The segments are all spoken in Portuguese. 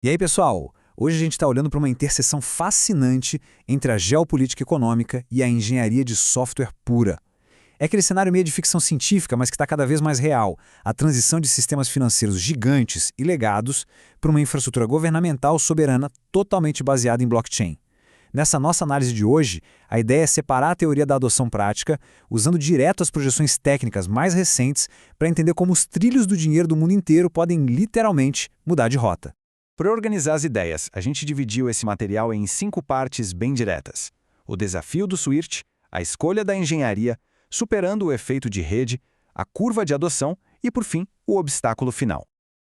E aí, pessoal? Hoje a gente está olhando para uma interseção fascinante entre a geopolítica econômica e a engenharia de software pura. É aquele cenário meio de ficção científica, mas que está cada vez mais real, a transição de sistemas financeiros gigantes e legados para uma infraestrutura governamental soberana totalmente baseada em blockchain. Nessa nossa análise de hoje, a ideia é separar a teoria da adoção prática, usando direto as projeções técnicas mais recentes para entender como os trilhos do dinheiro do mundo inteiro podem literalmente mudar de rota. Para organizar as ideias, a gente dividiu esse material em 5 partes bem diretas: o desafio do SWIFT, a escolha da engenharia, superando o efeito de rede, a curva de adoção e, por fim, o obstáculo final.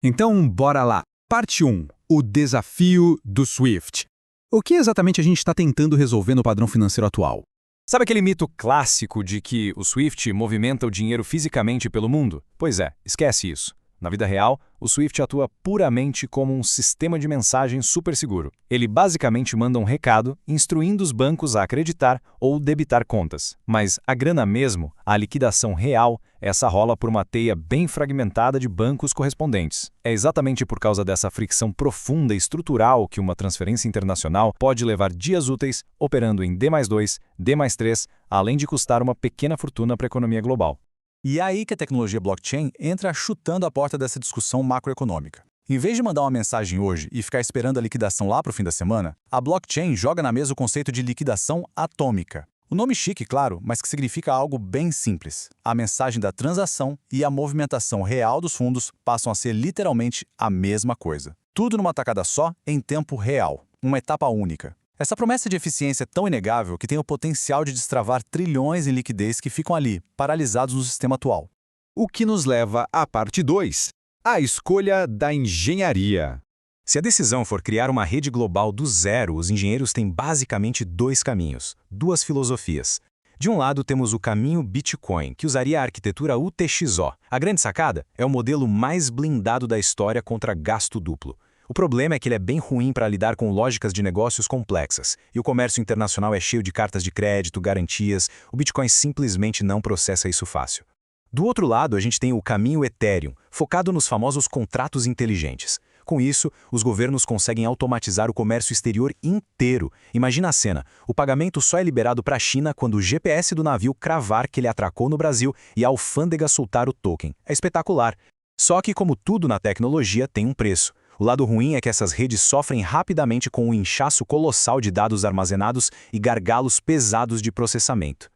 Então, bora lá. Parte 1. O desafio do SWIFT. O que exatamente a gente está tentando resolver no padrão financeiro atual? Sabe aquele mito clássico de que o SWIFT movimenta o dinheiro fisicamente pelo mundo? Pois é, esquece isso. Na vida real, o SWIFT atua puramente como um sistema de mensagem super seguro. Ele basicamente manda um recado instruindo os bancos a acreditar ou debitar contas. Mas a grana mesmo, a liquidação real, essa rola por uma teia bem fragmentada de bancos correspondentes. É exatamente por causa dessa fricção profunda e estrutural que uma transferência internacional pode levar dias úteis operando em D+2, D+3, além de custar uma pequena fortuna para a economia global. E é aí que a tecnologia blockchain entra chutando a porta dessa discussão macroeconômica. Em vez de mandar uma mensagem hoje e ficar esperando a liquidação lá para o fim da semana, a blockchain joga na mesa o conceito de liquidação atômica. O nome chique, claro, mas que significa algo bem simples. A mensagem da transação e a movimentação real dos fundos passam a ser literalmente a mesma coisa. Tudo numa tacada só, em tempo real. Uma etapa única. Essa promessa de eficiência é tão inegável que tem o potencial de destravar trilhões em liquidez que ficam ali, paralisados no sistema atual. O que nos leva à parte 2. A escolha da engenharia. Se a decisão for criar uma rede global do zero, os engenheiros têm basicamente 2 caminhos, 2 filosofias. De um lado, temos o caminho Bitcoin, que usaria a arquitetura UTXO. A grande sacada é o modelo mais blindado da história contra gasto duplo. O problema é que ele é bem ruim para lidar com lógicas de negócios complexas, e o comércio internacional é cheio de cartas de crédito, garantias, o Bitcoin simplesmente não processa isso fácil. Do outro lado, a gente tem o caminho Ethereum, focado nos famosos contratos inteligentes. Com isso, os governos conseguem automatizar o comércio exterior inteiro. Imagina a cena, o pagamento só é liberado para a China quando o GPS do navio cravar que ele atracou no Brasil e a alfândega soltar o token. É espetacular. Só que, como tudo na tecnologia, tem um preço. O lado ruim é que essas redes sofrem rapidamente com um inchaço colossal de dados armazenados e gargalos pesados de processamento.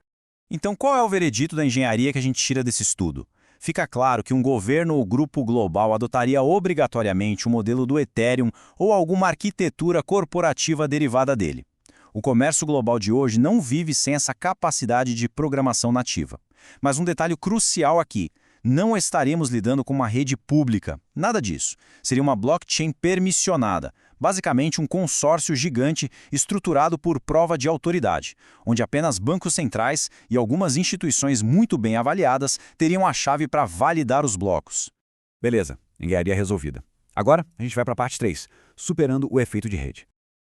Então, qual é o veredito da engenharia que a gente tira desse estudo? Fica claro que um governo ou grupo global adotaria obrigatoriamente o modelo do Ethereum ou alguma arquitetura corporativa derivada dele. O comércio global de hoje não vive sem essa capacidade de programação nativa. Mas um detalhe crucial aqui: não estaremos lidando com uma rede pública. Nada disso. Seria uma blockchain permissionada, basicamente um consórcio gigante estruturado por prova de autoridade, onde apenas bancos centrais e algumas instituições muito bem avaliadas teriam a chave para validar os blocos. Beleza, engenharia resolvida. Agora a gente vai para a parte 3, superando o efeito de rede.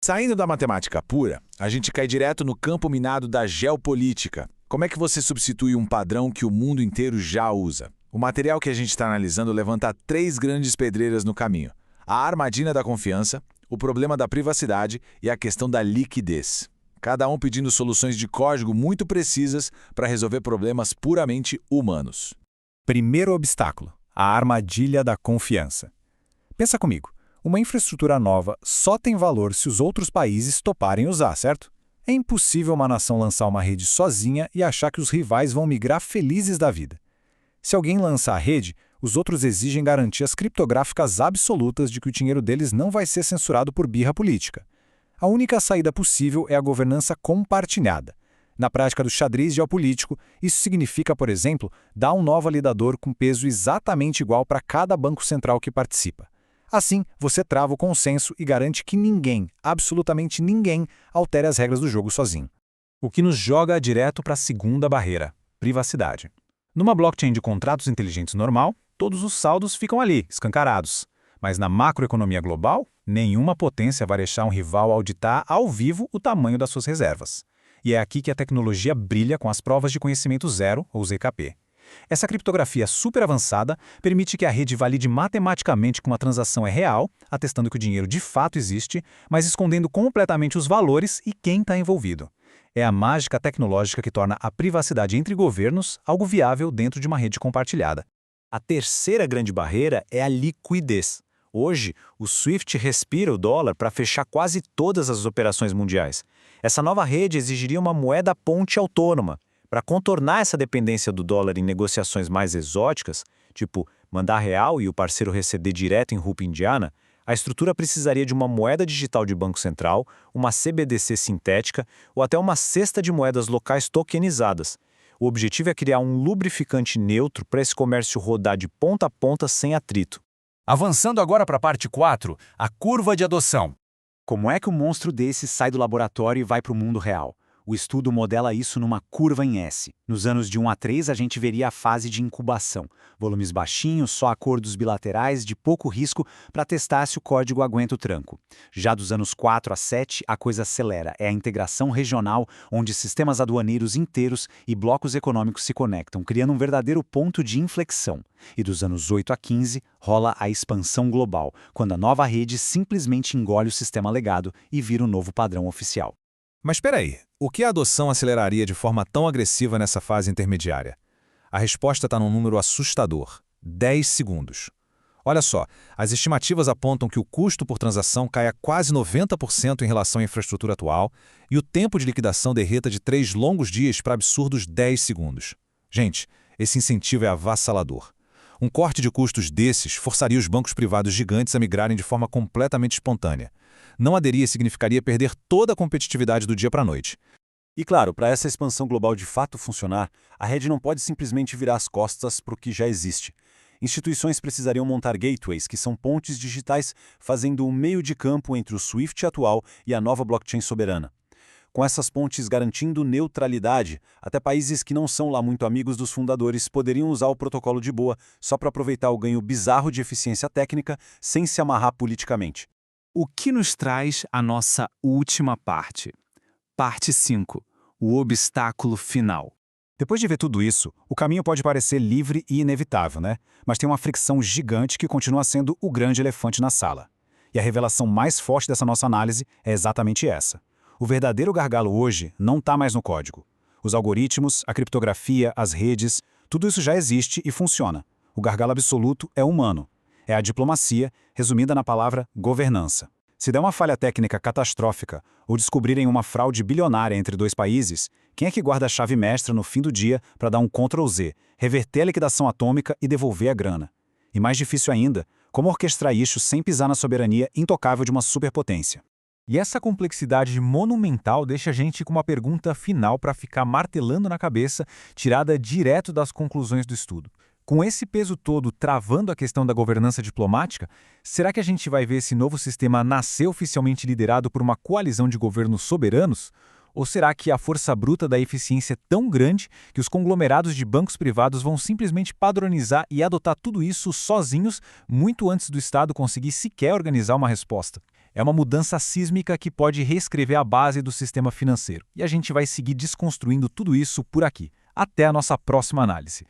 Saindo da matemática pura, a gente cai direto no campo minado da geopolítica. Como é que você substitui um padrão que o mundo inteiro já usa? O material que a gente está analisando levanta 3 grandes pedreiras no caminho: a armadilha da confiança, o problema da privacidade e a questão da liquidez. Cada um pedindo soluções de código muito precisas para resolver problemas puramente humanos. Primeiro obstáculo: a armadilha da confiança. Pensa comigo, uma infraestrutura nova só tem valor se os outros países toparem usar, certo? É impossível uma nação lançar uma rede sozinha e achar que os rivais vão migrar felizes da vida. Se alguém lança a rede, os outros exigem garantias criptográficas absolutas de que o dinheiro deles não vai ser censurado por birra política. A única saída possível é a governança compartilhada. Na prática do xadrez geopolítico, isso significa, por exemplo, dar um nó validador com peso exatamente igual para cada banco central que participa. Assim, você trava o consenso e garante que ninguém, absolutamente ninguém, altere as regras do jogo sozinho. O que nos joga direto para a segunda barreira: privacidade. Numa blockchain de contratos inteligentes normal, todos os saldos ficam ali, escancarados. Mas na macroeconomia global, nenhuma potência vai deixar um rival auditar ao vivo o tamanho das suas reservas. E é aqui que a tecnologia brilha com as provas de conhecimento zero, ou ZKP. Essa criptografia super avançada permite que a rede valide matematicamente que uma transação é real, atestando que o dinheiro de fato existe, mas escondendo completamente os valores e quem está envolvido. É a mágica tecnológica que torna a privacidade entre governos algo viável dentro de uma rede compartilhada. A terceira grande barreira é a liquidez. Hoje, o SWIFT respira o dólar para fechar quase todas as operações mundiais. Essa nova rede exigiria uma moeda ponte autônoma. Para contornar essa dependência do dólar em negociações mais exóticas, tipo mandar real e o parceiro receber direto em rupia indiana, a estrutura precisaria de uma moeda digital de banco central, uma CBDC sintética ou até uma cesta de moedas locais tokenizadas. O objetivo é criar um lubrificante neutro para esse comércio rodar de ponta a ponta sem atrito. Avançando agora para a parte 4, a curva de adoção. Como é que um monstro desse sai do laboratório e vai para o mundo real? O estudo modela isso numa curva em S. Nos anos de 1 a 3, a gente veria a fase de incubação. Volumes baixinhos, só acordos bilaterais de pouco risco para testar se o código aguenta o tranco. Já dos anos 4 a 7, a coisa acelera. É a integração regional, onde sistemas aduaneiros inteiros e blocos econômicos se conectam, criando um verdadeiro ponto de inflexão. E dos anos 8 a 15, rola a expansão global, quando a nova rede simplesmente engole o sistema legado e vira o novo padrão oficial. Mas espera aí, o que a adoção aceleraria de forma tão agressiva nessa fase intermediária? A resposta está num número assustador: 10 segundos. Olha só, as estimativas apontam que o custo por transação caia quase 90% em relação à infraestrutura atual e o tempo de liquidação derreta de 3 longos dias para absurdos 10 segundos. Gente, esse incentivo é avassalador. Um corte de custos desses forçaria os bancos privados gigantes a migrarem de forma completamente espontânea. Não aderir significaria perder toda a competitividade do dia para a noite. E claro, para essa expansão global de fato funcionar, a rede não pode simplesmente virar as costas para o que já existe. Instituições precisariam montar gateways, que são pontes digitais fazendo um meio de campo entre o SWIFT atual e a nova blockchain soberana. Com essas pontes garantindo neutralidade, até países que não são lá muito amigos dos fundadores poderiam usar o protocolo de boa só para aproveitar o ganho bizarro de eficiência técnica sem se amarrar politicamente. O que nos traz a nossa última parte. Parte 5. O obstáculo final. Depois de ver tudo isso, o caminho pode parecer livre e inevitável, né? Mas tem uma fricção gigante que continua sendo o grande elefante na sala. E a revelação mais forte dessa nossa análise é exatamente essa. O verdadeiro gargalo hoje não está mais no código. Os algoritmos, a criptografia, as redes, tudo isso já existe e funciona. O gargalo absoluto é humano. É a diplomacia, resumida na palavra governança. Se der uma falha técnica catastrófica ou descobrirem uma fraude bilionária entre dois países, quem é que guarda a chave mestra no fim do dia para dar um Ctrl+Z, reverter a liquidação atômica e devolver a grana? E mais difícil ainda, como orquestrar isso sem pisar na soberania intocável de uma superpotência? E essa complexidade monumental deixa a gente com uma pergunta final para ficar martelando na cabeça, tirada direto das conclusões do estudo. Com esse peso todo travando a questão da governança diplomática, será que a gente vai ver esse novo sistema nascer oficialmente liderado por uma coalizão de governos soberanos? Ou será que a força bruta da eficiência é tão grande que os conglomerados de bancos privados vão simplesmente padronizar e adotar tudo isso sozinhos, muito antes do Estado conseguir sequer organizar uma resposta? É uma mudança sísmica que pode reescrever a base do sistema financeiro. E a gente vai seguir desconstruindo tudo isso por aqui. Até a nossa próxima análise.